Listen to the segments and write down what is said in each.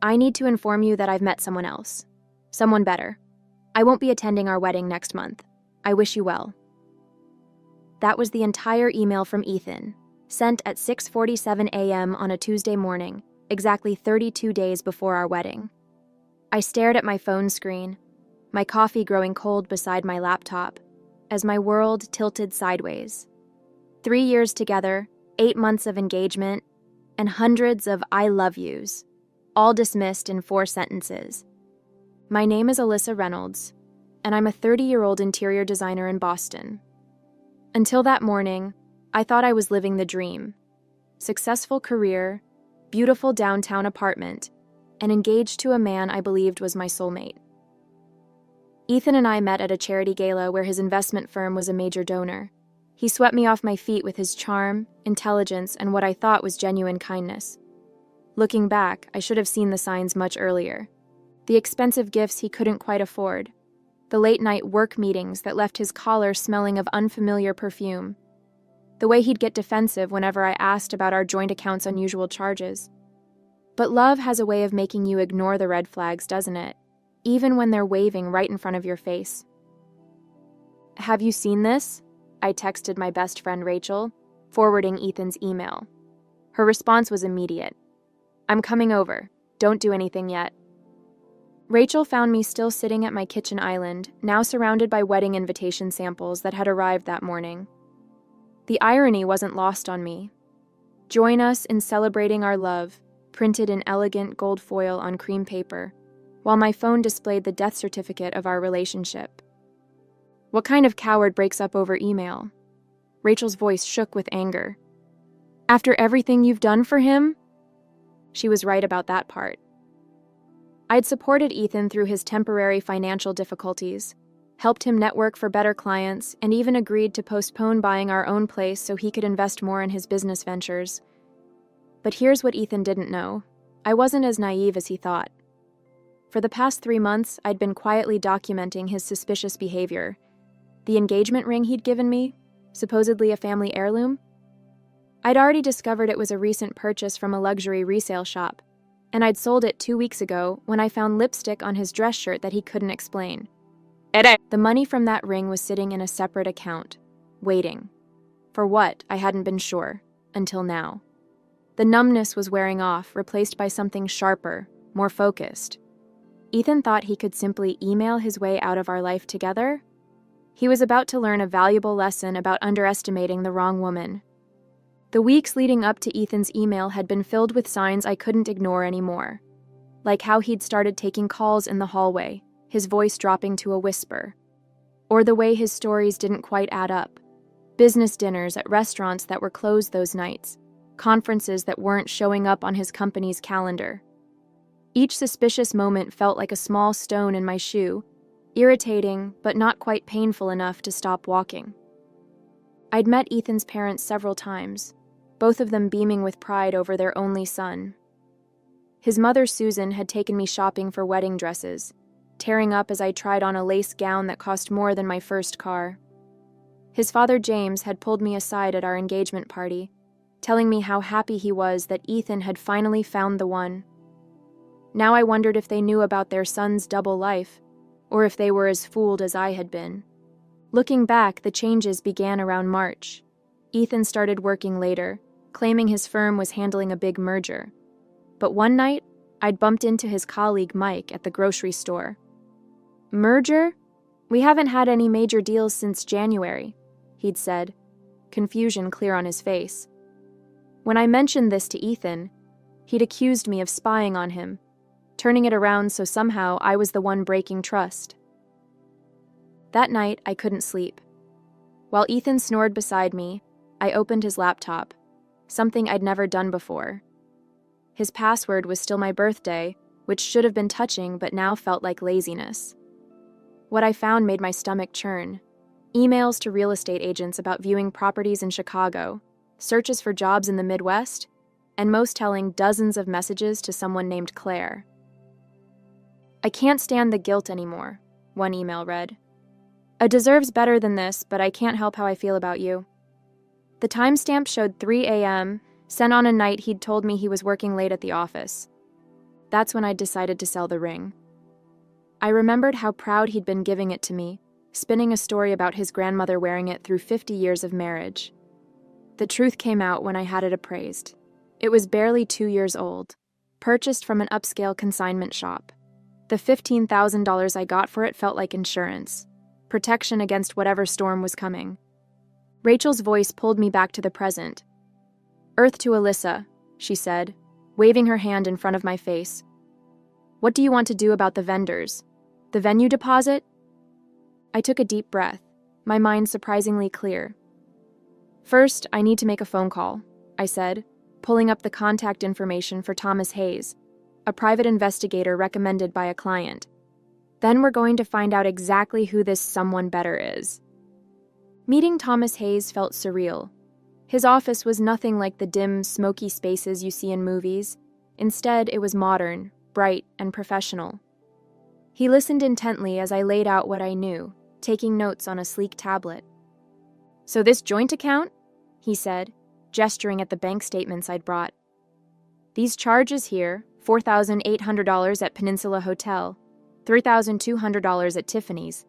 I need to inform you that I've met someone else. Someone better. I won't be attending our wedding next month. I wish you well." That was the entire email from Ethan, sent at 6:47 a.m. on a Tuesday morning, exactly 32 days before our wedding. I stared at my phone screen, my coffee growing cold beside my laptop, as my world tilted sideways. 3 years together, 8 months of engagement, and hundreds of "I love yous," all dismissed in 4 sentences. My name is Alyssa Reynolds, and I'm a 30-year-old interior designer in Boston. Until that morning, I thought I was living the dream. Successful career, beautiful downtown apartment, and engaged to a man I believed was my soulmate. Ethan and I met at a charity gala where his investment firm was a major donor. He swept me off my feet with his charm, intelligence, and what I thought was genuine kindness. Looking back, I should have seen the signs much earlier. The expensive gifts he couldn't quite afford. The late-night work meetings that left his collar smelling of unfamiliar perfume. The way he'd get defensive whenever I asked about our joint account's unusual charges. But love has a way of making you ignore the red flags, doesn't it? Even when they're waving right in front of your face. "Have you seen this?" I texted my best friend Rachel, forwarding Ethan's email. Her response was immediate. "I'm coming over. Don't do anything yet." Rachel found me still sitting at my kitchen island, now surrounded by wedding invitation samples that had arrived that morning. The irony wasn't lost on me. "Join us in celebrating our love," printed in elegant gold foil on cream paper, while my phone displayed the death certificate of our relationship. What kind of coward breaks up over email? Rachel's voice shook with anger. "After everything you've done for him?" She was right about that part. I'd supported Ethan through his temporary financial difficulties, helped him network for better clients, and even agreed to postpone buying our own place so he could invest more in his business ventures. But here's what Ethan didn't know. I wasn't as naive as he thought. For the past 3 months, I'd been quietly documenting his suspicious behavior. The engagement ring he'd given me, supposedly a family heirloom. I'd already discovered it was a recent purchase from a luxury resale shop, and I'd sold it 2 weeks ago when I found lipstick on his dress shirt that he couldn't explain. The money from that ring was sitting in a separate account, waiting. For what, I hadn't been sure, until now. The numbness was wearing off, replaced by something sharper, more focused. Ethan thought he could simply email his way out of our life together. He was about to learn a valuable lesson about underestimating the wrong woman. The weeks leading up to Ethan's email had been filled with signs I couldn't ignore anymore. Like how he'd started taking calls in the hallway, his voice dropping to a whisper. Or the way his stories didn't quite add up. Business dinners at restaurants that were closed those nights. Conferences that weren't showing up on his company's calendar. Each suspicious moment felt like a small stone in my shoe, irritating but not quite painful enough to stop walking. I'd met Ethan's parents several times, both of them beaming with pride over their only son. His mother, Susan, had taken me shopping for wedding dresses, tearing up as I tried on a lace gown that cost more than my first car. His father, James, had pulled me aside at our engagement party, telling me how happy he was that Ethan had finally found the one. Now I wondered if they knew about their son's double life, or if they were as fooled as I had been. Looking back, the changes began around March. Ethan started working later, claiming his firm was handling a big merger. But one night, I'd bumped into his colleague Mike at the grocery store. "Merger? We haven't had any major deals since January," he'd said, confusion clear on his face. When I mentioned this to Ethan, he'd accused me of spying on him, turning it around so somehow I was the one breaking trust. That night, I couldn't sleep. While Ethan snored beside me, I opened his laptop, something I'd never done before. His password was still my birthday, which should have been touching but now felt like laziness. What I found made my stomach churn. Emails to real estate agents about viewing properties in Chicago, searches for jobs in the Midwest, and most telling, dozens of messages to someone named Claire. "I can't stand the guilt anymore," one email read. "I deserves better than this, but I can't help how I feel about you." The timestamp showed 3 a.m., sent on a night he'd told me he was working late at the office. That's when I decided to sell the ring. I remembered how proud he'd been giving it to me, spinning a story about his grandmother wearing it through 50 years of marriage. The truth came out when I had it appraised. It was barely 2 years old, purchased from an upscale consignment shop. The $15,000 I got for it felt like insurance, protection against whatever storm was coming. Rachel's voice pulled me back to the present. "Earth to Alyssa," she said, waving her hand in front of my face. "What do you want to do about the vendors? The venue deposit?" I took a deep breath, my mind surprisingly clear. "First, I need to make a phone call," I said, pulling up the contact information for Thomas Hayes, a private investigator recommended by a client. Then we're going to find out exactly who this someone better is. Meeting Thomas Hayes felt surreal. His office was nothing like the dim, smoky spaces you see in movies. Instead, it was modern, bright, and professional. He listened intently as I laid out what I knew, taking notes on a sleek tablet. "So this joint account?" he said, gesturing at the bank statements I'd brought. "These charges here, $4,800 at Peninsula Hotel, $3,200 at Tiffany's.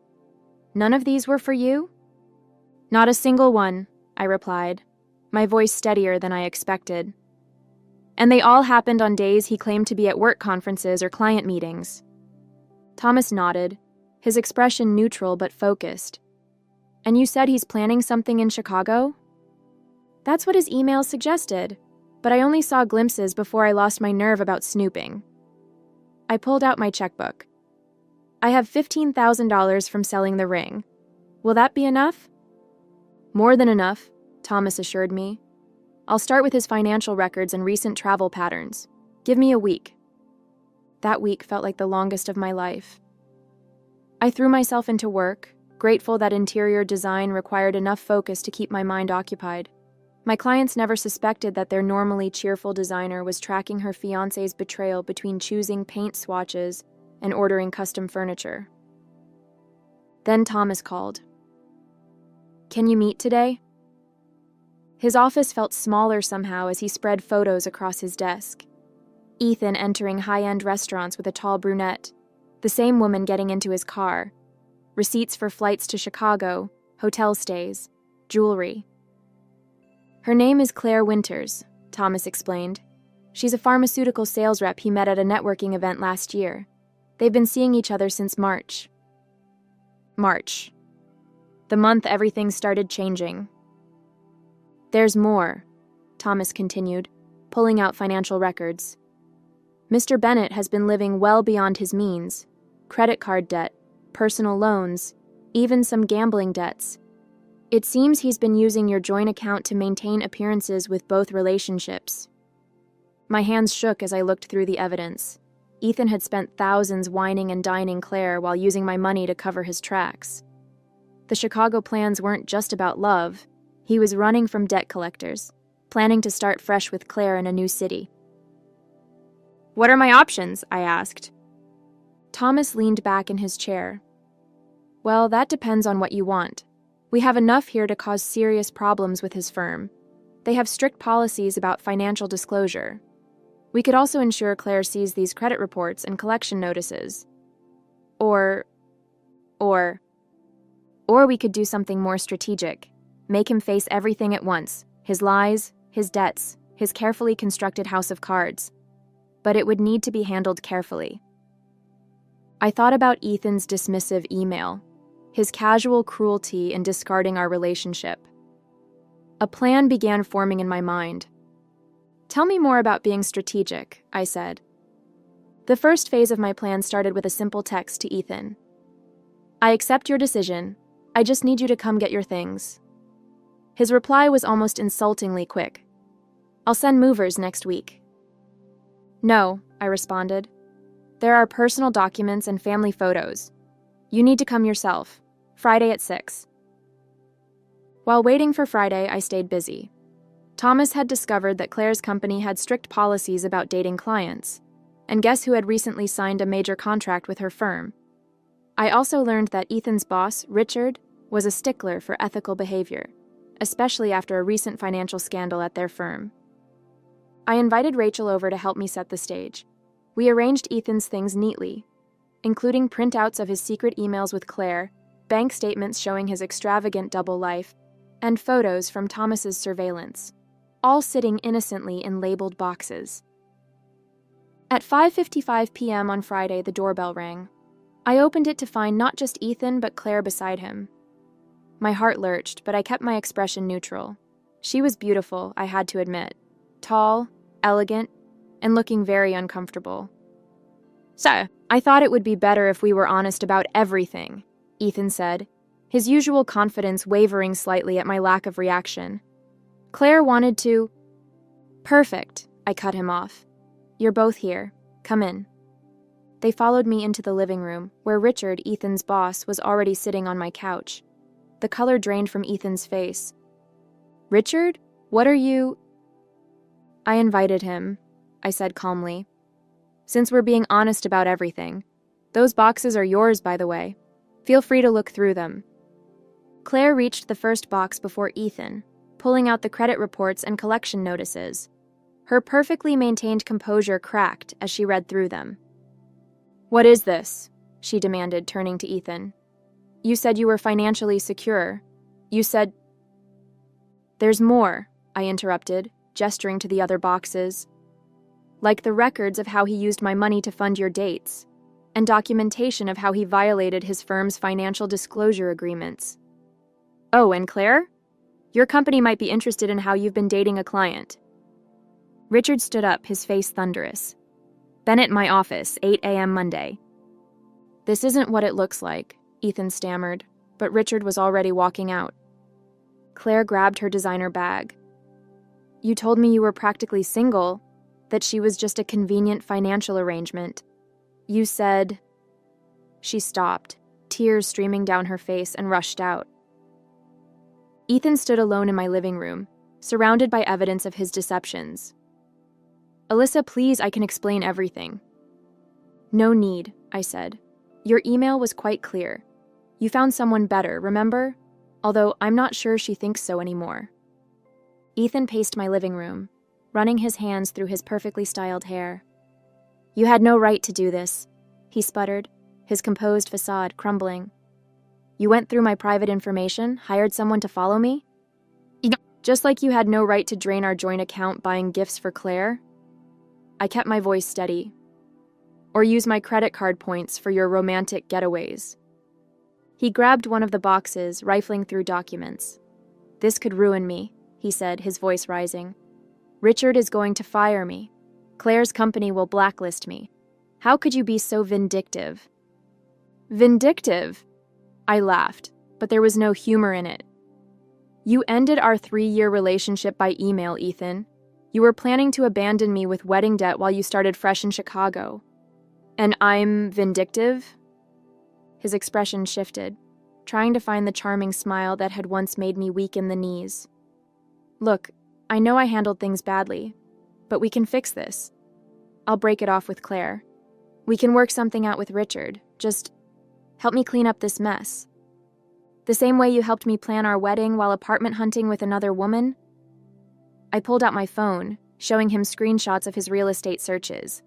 None of these were for you?" "Not a single one," I replied, my voice steadier than I expected. "And they all happened on days he claimed to be at work conferences or client meetings." Thomas nodded, his expression neutral but focused. "And you said he's planning something in Chicago?" "That's what his email suggested, but I only saw glimpses before I lost my nerve about snooping." I pulled out my checkbook. "I have $15,000 from selling the ring. Will that be enough?" "More than enough," Thomas assured me. "I'll start with his financial records and recent travel patterns. Give me a week." That week felt like the longest of my life. I threw myself into work, grateful that interior design required enough focus to keep my mind occupied. My clients never suspected that their normally cheerful designer was tracking her fiancé's betrayal between choosing paint swatches and ordering custom furniture. Then Thomas called. "Can you meet today?" His office felt smaller somehow as he spread photos across his desk. Ethan entering high-end restaurants with a tall brunette, the same woman getting into his car, receipts for flights to Chicago, hotel stays, jewelry. "Her name is Claire Winters," Thomas explained. "She's a pharmaceutical sales rep he met at a networking event last year. They've been seeing each other since March." March. The month everything started changing. "There's more," Thomas continued, pulling out financial records. "Mr. Bennett has been living well beyond his means. Credit card debt, personal loans, even some gambling debts. It seems he's been using your joint account to maintain appearances with both relationships." My hands shook as I looked through the evidence. Ethan had spent thousands wining and dining Claire while using my money to cover his tracks. The Chicago plans weren't just about love. He was running from debt collectors, planning to start fresh with Claire in a new city. "What are my options?" I asked. Thomas leaned back in his chair. "Well, that depends on what you want. We have enough here to cause serious problems with his firm. They have strict policies about financial disclosure. We could also ensure Claire sees these credit reports and collection notices. Or we could do something more strategic. Make him face everything at once, his lies, his debts, his carefully constructed house of cards. But it would need to be handled carefully." I thought about Ethan's dismissive email, his casual cruelty in discarding our relationship. A plan began forming in my mind. "Tell me more about being strategic," I said. The first phase of my plan started with a simple text to Ethan. "I accept your decision. I just need you to come get your things." His reply was almost insultingly quick. "I'll send movers next week." "No," I responded. "There are personal documents and family photos. You need to come yourself. Friday at 6. While waiting for Friday, I stayed busy. Thomas had discovered that Claire's company had strict policies about dating clients, and guess who had recently signed a major contract with her firm? I also learned that Ethan's boss, Richard, was a stickler for ethical behavior, especially after a recent financial scandal at their firm. I invited Rachel over to help me set the stage. We arranged Ethan's things neatly, including printouts of his secret emails with Claire, bank statements showing his extravagant double life, and photos from Thomas's surveillance, all sitting innocently in labeled boxes. At 5:55 p.m. on Friday, the doorbell rang. I opened it to find not just Ethan, but Claire beside him. My heart lurched, but I kept my expression neutral. She was beautiful, I had to admit. Tall, elegant, and looking very uncomfortable. "So, I thought it would be better if we were honest about everything," Ethan said, his usual confidence wavering slightly at my lack of reaction. Claire wanted to... "Perfect," I cut him off. "You're both here. Come in." They followed me into the living room, where Richard, Ethan's boss, was already sitting on my couch. The color drained from Ethan's face. "Richard, what are you—" "I invited him," I said calmly. "Since we're being honest about everything. Those boxes are yours, by the way. Feel free to look through them." Claire reached the first box before Ethan, pulling out the credit reports and collection notices. Her perfectly maintained composure cracked as she read through them. "What is this?" she demanded, turning to Ethan. "You said you were financially secure. You said—" "There's more," I interrupted, gesturing to the other boxes. "Like the records of how he used my money to fund your dates, and documentation of how he violated his firm's financial disclosure agreements. Oh, and Claire? Your company might be interested in how you've been dating a client." Richard stood up, his face thunderous. "Bennett, my office, 8 a.m. Monday." "This isn't what it looks like," Ethan stammered, but Richard was already walking out. Claire grabbed her designer bag. "You told me you were practically single, that she was just a convenient financial arrangement. You said—" She stopped, tears streaming down her face, and rushed out. Ethan stood alone in my living room, surrounded by evidence of his deceptions. "Alyssa, please, I can explain everything." "No need," I said. "Your email was quite clear. You found someone better, remember? Although I'm not sure she thinks so anymore." Ethan paced my living room, running his hands through his perfectly styled hair. "You had no right to do this," he sputtered, his composed facade crumbling. "You went through my private information, hired someone to follow me? Just like you had no right to drain our joint account buying gifts for Claire?" I kept my voice steady. "Or use my credit card points for your romantic getaways." He grabbed one of the boxes, rifling through documents. "This could ruin me," he said, his voice rising. "Richard is going to fire me. Claire's company will blacklist me. How could you be so vindictive?" "Vindictive?" I laughed, but there was no humor in it. "You ended our 3-year relationship by email, Ethan. You were planning to abandon me with wedding debt while you started fresh in Chicago. And I'm vindictive?" His expression shifted, trying to find the charming smile that had once made me weak in the knees. "Look, I know I handled things badly, but we can fix this. I'll break it off with Claire. We can work something out with Richard. Just help me clean up this mess. The same way you helped me plan our wedding while apartment hunting with another woman." I pulled out my phone, showing him screenshots of his real estate searches.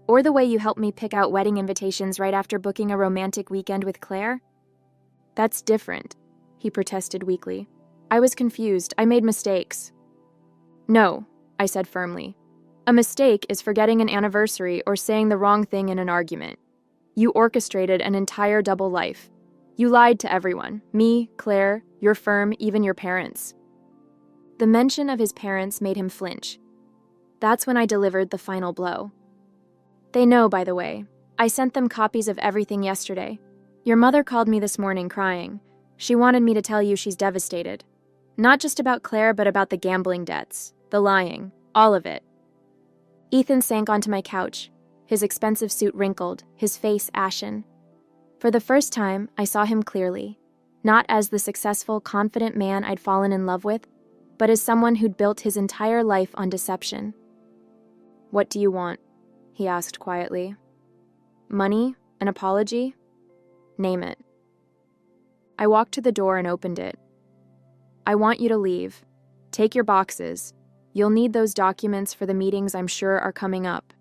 "Or the way you helped me pick out wedding invitations right after booking a romantic weekend with Claire?" "That's different," he protested weakly. "I was confused. I made mistakes." "No," I said firmly. "A mistake is forgetting an anniversary or saying the wrong thing in an argument. You orchestrated an entire double life. You lied to everyone, me, Claire, your firm, even your parents." The mention of his parents made him flinch. That's when I delivered the final blow. "They know, by the way. I sent them copies of everything yesterday. Your mother called me this morning crying. She wanted me to tell you she's devastated. Not just about Claire, but about the gambling debts, the lying, all of it." Ethan sank onto my couch, his expensive suit wrinkled, his face ashen. For the first time, I saw him clearly, not as the successful, confident man I'd fallen in love with, but as someone who'd built his entire life on deception. "What do you want?" he asked quietly. "Money? An apology? Name it." I walked to the door and opened it. "I want you to leave. Take your boxes. You'll need those documents for the meetings I'm sure are coming up."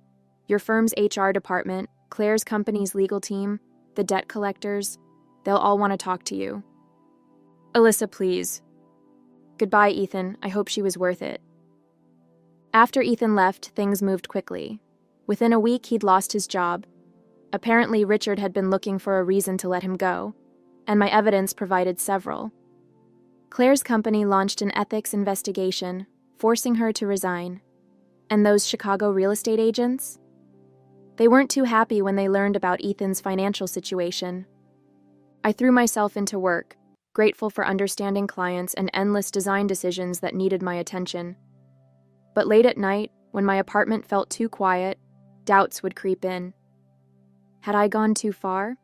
Your firm's HR department, Claire's company's legal team, the debt collectors, they'll all want to talk to you. Alyssa, please. Goodbye, Ethan. I hope she was worth it. After Ethan left, things moved quickly. Within a week, he'd lost his job. Apparently, Richard had been looking for a reason to let him go, and my evidence provided several. Claire's company launched an ethics investigation, forcing her to resign. And those Chicago real estate agents? They weren't too happy when they learned about Ethan's financial situation. I threw myself into work, grateful for understanding clients and endless design decisions that needed my attention. But late at night, when my apartment felt too quiet, doubts would creep in. Had I gone too far?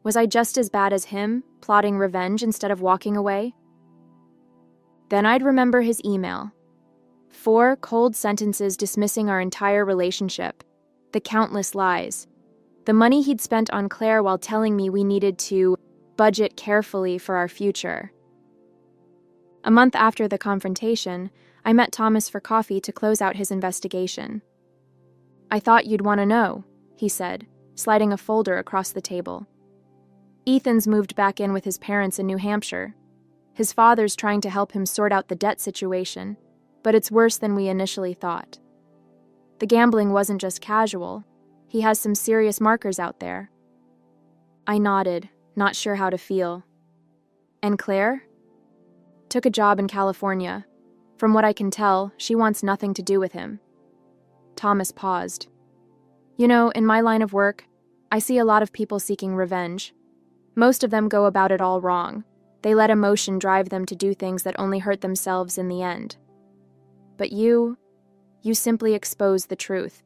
Was I just as bad as him, plotting revenge instead of walking away? Then I'd remember his email. 4 cold sentences dismissing our entire relationship, the countless lies, the money he'd spent on Claire while telling me we needed to budget carefully for our future. A month after the confrontation, I met Thomas for coffee to close out his investigation. I thought you'd want to know, he said, sliding a folder across the table. Ethan's moved back in with his parents in New Hampshire. His father's trying to help him sort out the debt situation, but it's worse than we initially thought. The gambling wasn't just casual. He has some serious markers out there. I nodded, not sure how to feel. And Claire? Took a job in California. From what I can tell, she wants nothing to do with him. Thomas paused. You know, in my line of work, I see a lot of people seeking revenge. Most of them go about it all wrong. They let emotion drive them to do things that only hurt themselves in the end. But you simply expose the truth.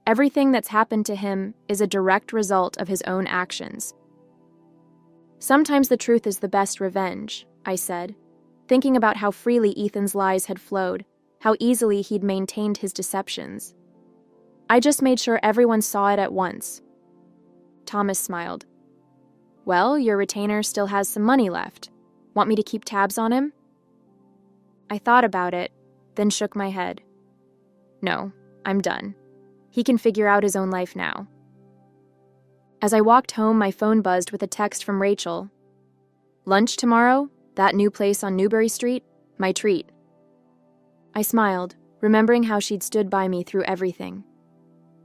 Everything that's happened to him is a direct result of his own actions. Sometimes the truth is the best revenge, I said, thinking about how freely Ethan's lies had flowed, how easily he'd maintained his deceptions. I just made sure everyone saw it at once. Thomas smiled. Well, your retainer still has some money left. Want me to keep tabs on him? I thought about it, then shook my head. No, I'm done. He can figure out his own life now. As I walked home, my phone buzzed with a text from Rachel. Lunch tomorrow? That new place on Newbury Street? My treat. I smiled, remembering how she'd stood by me through everything.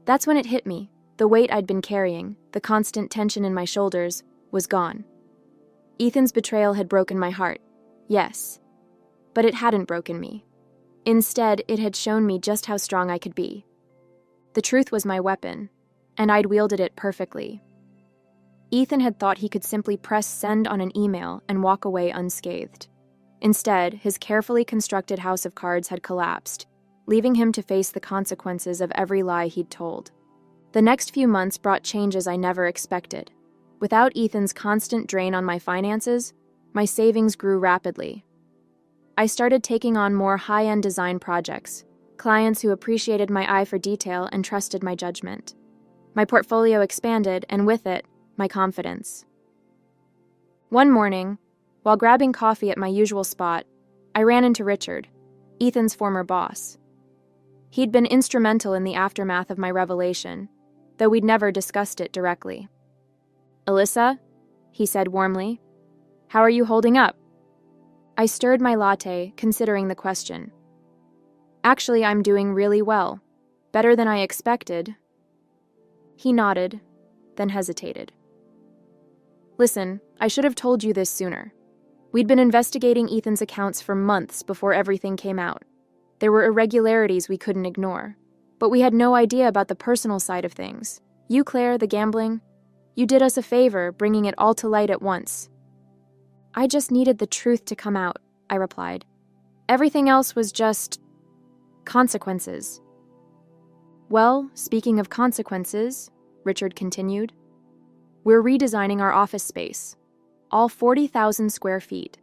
That's when it hit me. The weight I'd been carrying, the constant tension in my shoulders, was gone. Ethan's betrayal had broken my heart, yes, but it hadn't broken me. Instead, it had shown me just how strong I could be. The truth was my weapon, and I'd wielded it perfectly. Ethan had thought he could simply press send on an email and walk away unscathed. Instead, his carefully constructed house of cards had collapsed, leaving him to face the consequences of every lie he'd told. The next few months brought changes I never expected. Without Ethan's constant drain on my finances, my savings grew rapidly. I started taking on more high-end design projects, clients who appreciated my eye for detail and trusted my judgment. My portfolio expanded, and with it, my confidence. One morning, while grabbing coffee at my usual spot, I ran into Richard, Ethan's former boss. He'd been instrumental in the aftermath of my revelation, though we'd never discussed it directly. Alyssa, he said warmly, how are you holding up? I stirred my latte, considering the question. Actually, I'm doing really well. Better than I expected. He nodded, then hesitated. Listen, I should have told you this sooner. We'd been investigating Ethan's accounts for months before everything came out. There were irregularities we couldn't ignore, but we had no idea about the personal side of things. You, Claire, the gambling, you did us a favor bringing it all to light at once. I just needed the truth to come out, I replied. Everything else was just consequences. Well, speaking of consequences, Richard continued, we're redesigning our office space, all 40,000 square feet.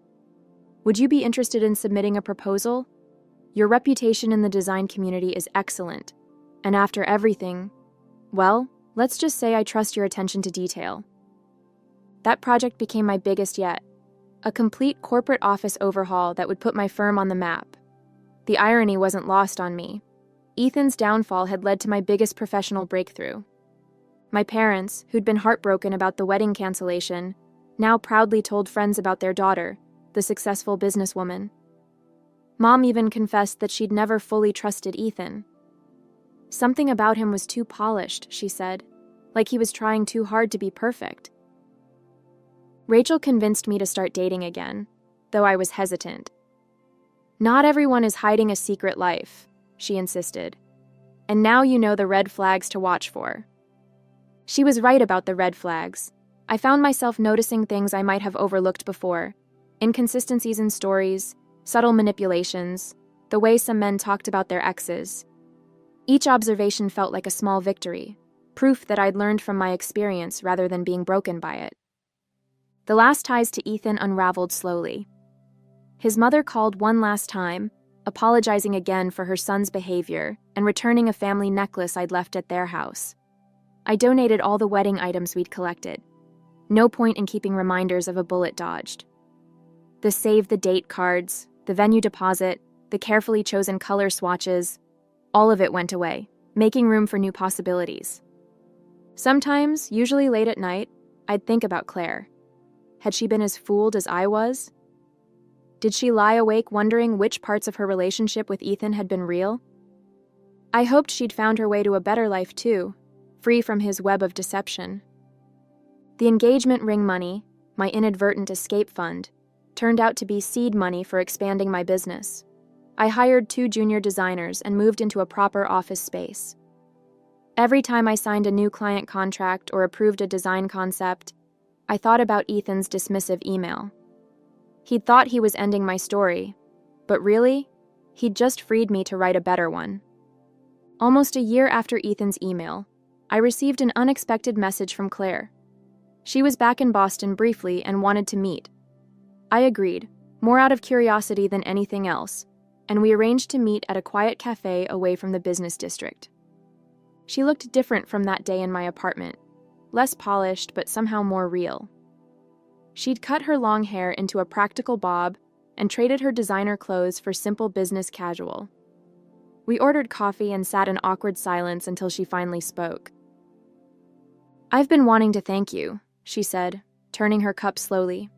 Would you be interested in submitting a proposal? Your reputation in the design community is excellent, and after everything, well, let's just say I trust your attention to detail. That project became my biggest yet, a complete corporate office overhaul that would put my firm on the map. The irony wasn't lost on me. Ethan's downfall had led to my biggest professional breakthrough. My parents, who'd been heartbroken about the wedding cancellation, now proudly told friends about their daughter, the successful businesswoman. Mom even confessed that she'd never fully trusted Ethan. Something about him was too polished, she said, like he was trying too hard to be perfect. Rachel convinced me to start dating again, though I was hesitant. Not everyone is hiding a secret life, she insisted. And now you know the red flags to watch for. She was right about the red flags. I found myself noticing things I might have overlooked before. Inconsistencies in stories, subtle manipulations, the way some men talked about their exes. Each observation felt like a small victory, proof that I'd learned from my experience rather than being broken by it. The last ties to Ethan unraveled slowly. His mother called one last time, apologizing again for her son's behavior and returning a family necklace I'd left at their house. I donated all the wedding items we'd collected. No point in keeping reminders of a bullet dodged. The save the date cards, the venue deposit, the carefully chosen color swatches, all of it went away, making room for new possibilities. Sometimes, usually late at night, I'd think about Claire. Had she been as fooled as I was? Did she lie awake wondering which parts of her relationship with Ethan had been real? I hoped she'd found her way to a better life too, free from his web of deception. The engagement ring money, my inadvertent escape fund, turned out to be seed money for expanding my business. I hired 2 junior designers and moved into a proper office space. Every time I signed a new client contract or approved a design concept, I thought about Ethan's dismissive email. He'd thought he was ending my story, but really, he'd just freed me to write a better one. Almost a year after Ethan's email, I received an unexpected message from Claire. She was back in Boston briefly and wanted to meet. I agreed, more out of curiosity than anything else, and we arranged to meet at a quiet cafe away from the business district. She looked different from that day in my apartment, less polished but somehow more real. She'd cut her long hair into a practical bob and traded her designer clothes for simple business casual. We ordered coffee and sat in awkward silence until she finally spoke. "I've been wanting to thank you," she said, turning her cup slowly.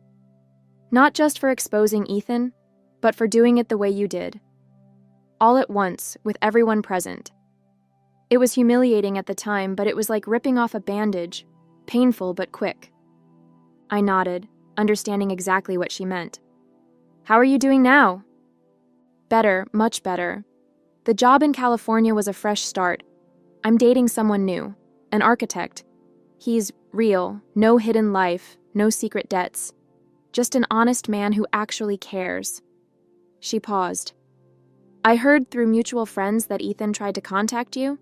"Not just for exposing Ethan, but for doing it the way you did. All at once, with everyone present. It was humiliating at the time, but it was like ripping off a bandage, painful but quick." I nodded, understanding exactly what she meant. "How are you doing now?" "Better, much better. The job in California was a fresh start. I'm dating someone new, an architect. He's real, no hidden life, no secret debts. Just an honest man who actually cares." She paused. "I heard through mutual friends that Ethan tried to contact you?"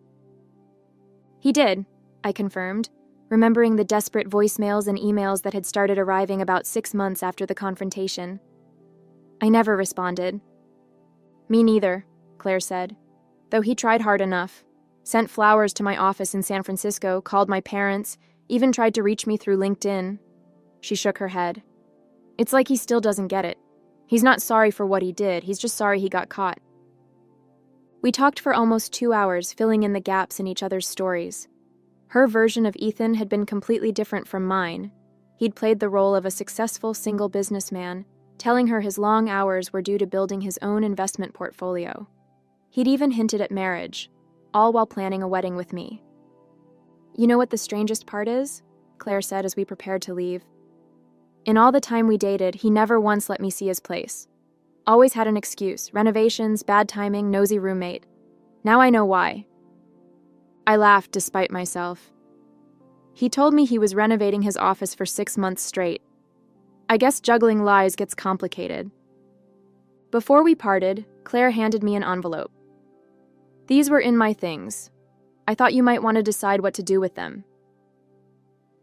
"He did," I confirmed, remembering the desperate voicemails and emails that had started arriving about 6 months after the confrontation. I never responded. "Me neither," Claire said, "though he tried hard enough. Sent flowers to my office in San Francisco, called my parents, even tried to reach me through LinkedIn." She shook her head. "It's like he still doesn't get it. He's not sorry for what he did, he's just sorry he got caught." We talked for almost 2 hours, filling in the gaps in each other's stories. Her version of Ethan had been completely different from mine. He'd played the role of a successful single businessman, telling her his long hours were due to building his own investment portfolio. He'd even hinted at marriage, all while planning a wedding with me. "You know what the strangest part is?" Claire said as we prepared to leave. "In all the time we dated, he never once let me see his place. Always had an excuse, renovations, bad timing, nosy roommate. Now I know why." I laughed despite myself. "He told me he was renovating his office for 6 months straight. I guess juggling lies gets complicated." Before we parted, Claire handed me an envelope. "These were in my things. I thought you might want to decide what to do with them."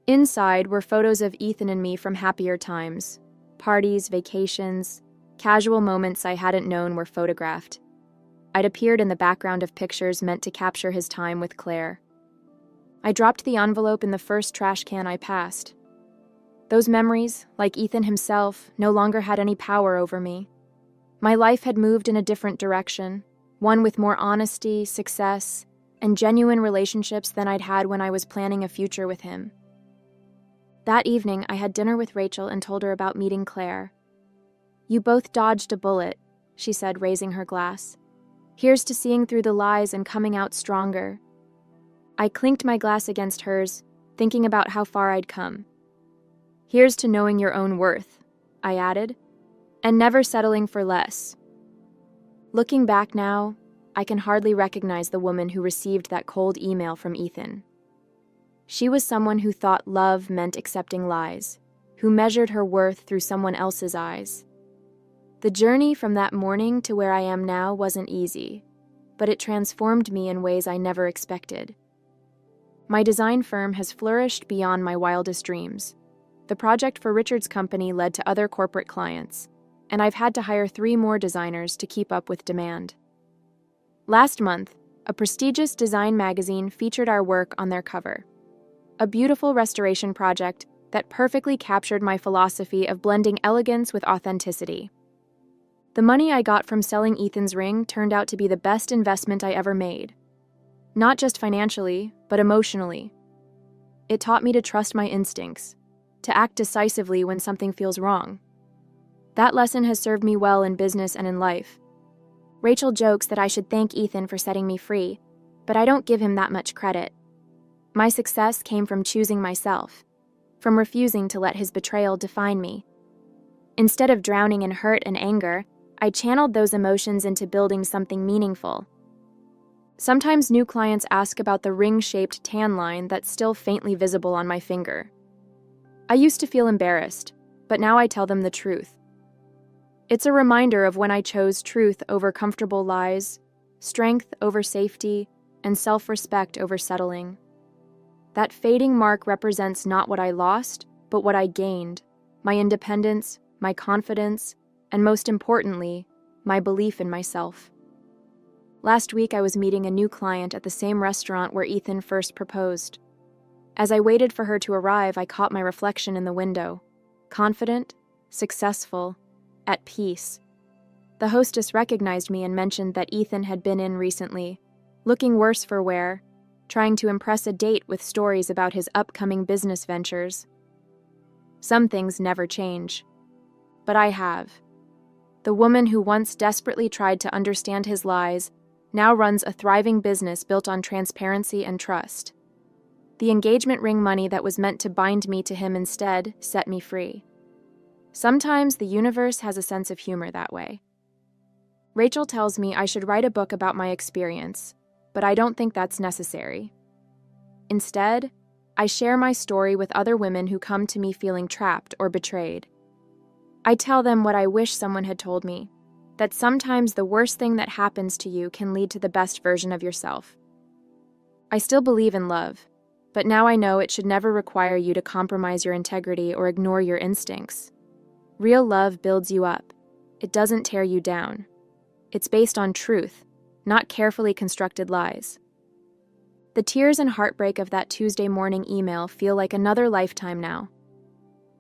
Inside were photos of Ethan and me from happier times. Parties, vacations, casual moments I hadn't known were photographed. I'd appeared in the background of pictures meant to capture his time with Claire. I dropped the envelope in the first trash can I passed. Those memories, like Ethan himself, no longer had any power over me. My life had moved in a different direction, one with more honesty, success, and genuine relationships than I'd had when I was planning a future with him. That evening, I had dinner with Rachel and told her about meeting Claire. "You both dodged a bullet," she said, raising her glass. "Here's to seeing through the lies and coming out stronger." I clinked my glass against hers, thinking about how far I'd come. "Here's to knowing your own worth," I added, "and never settling for less." Looking back now, I can hardly recognize the woman who received that cold email from Ethan. She was someone who thought love meant accepting lies, who measured her worth through someone else's eyes. The journey from that morning to where I am now wasn't easy, but it transformed me in ways I never expected. My design firm has flourished beyond my wildest dreams. The project for Richard's company led to other corporate clients, and I've had to hire 3 more designers to keep up with demand. Last month, a prestigious design magazine featured our work on their cover. A beautiful restoration project that perfectly captured my philosophy of blending elegance with authenticity. The money I got from selling Ethan's ring turned out to be the best investment I ever made. Not just financially, but emotionally. It taught me to trust my instincts, to act decisively when something feels wrong. That lesson has served me well in business and in life. Rachel jokes that I should thank Ethan for setting me free, but I don't give him that much credit. My success came from choosing myself, from refusing to let his betrayal define me. Instead of drowning in hurt and anger, I channeled those emotions into building something meaningful. Sometimes new clients ask about the ring-shaped tan line that's still faintly visible on my finger. I used to feel embarrassed, but now I tell them the truth. It's a reminder of when I chose truth over comfortable lies, strength over safety, and self-respect over settling. That fading mark represents not what I lost, but what I gained: my independence, my confidence, and most importantly, my belief in myself. Last week, I was meeting a new client at the same restaurant where Ethan first proposed. As I waited for her to arrive, I caught my reflection in the window, confident, successful, at peace. The hostess recognized me and mentioned that Ethan had been in recently, looking worse for wear, trying to impress a date with stories about his upcoming business ventures. Some things never change, but I have. The woman who once desperately tried to understand his lies now runs a thriving business built on transparency and trust. The engagement ring money that was meant to bind me to him instead set me free. Sometimes the universe has a sense of humor that way. Rachel tells me I should write a book about my experience, but I don't think that's necessary. Instead, I share my story with other women who come to me feeling trapped or betrayed. I tell them what I wish someone had told me, that sometimes the worst thing that happens to you can lead to the best version of yourself. I still believe in love, but now I know it should never require you to compromise your integrity or ignore your instincts. Real love builds you up. It doesn't tear you down. It's based on truth, not carefully constructed lies. The tears and heartbreak of that Tuesday morning email feel like another lifetime now.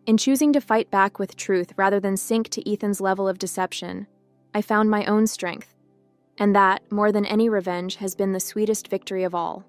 In choosing to fight back with truth rather than sink to Ethan's level of deception, I found my own strength, and that, more than any revenge, has been the sweetest victory of all.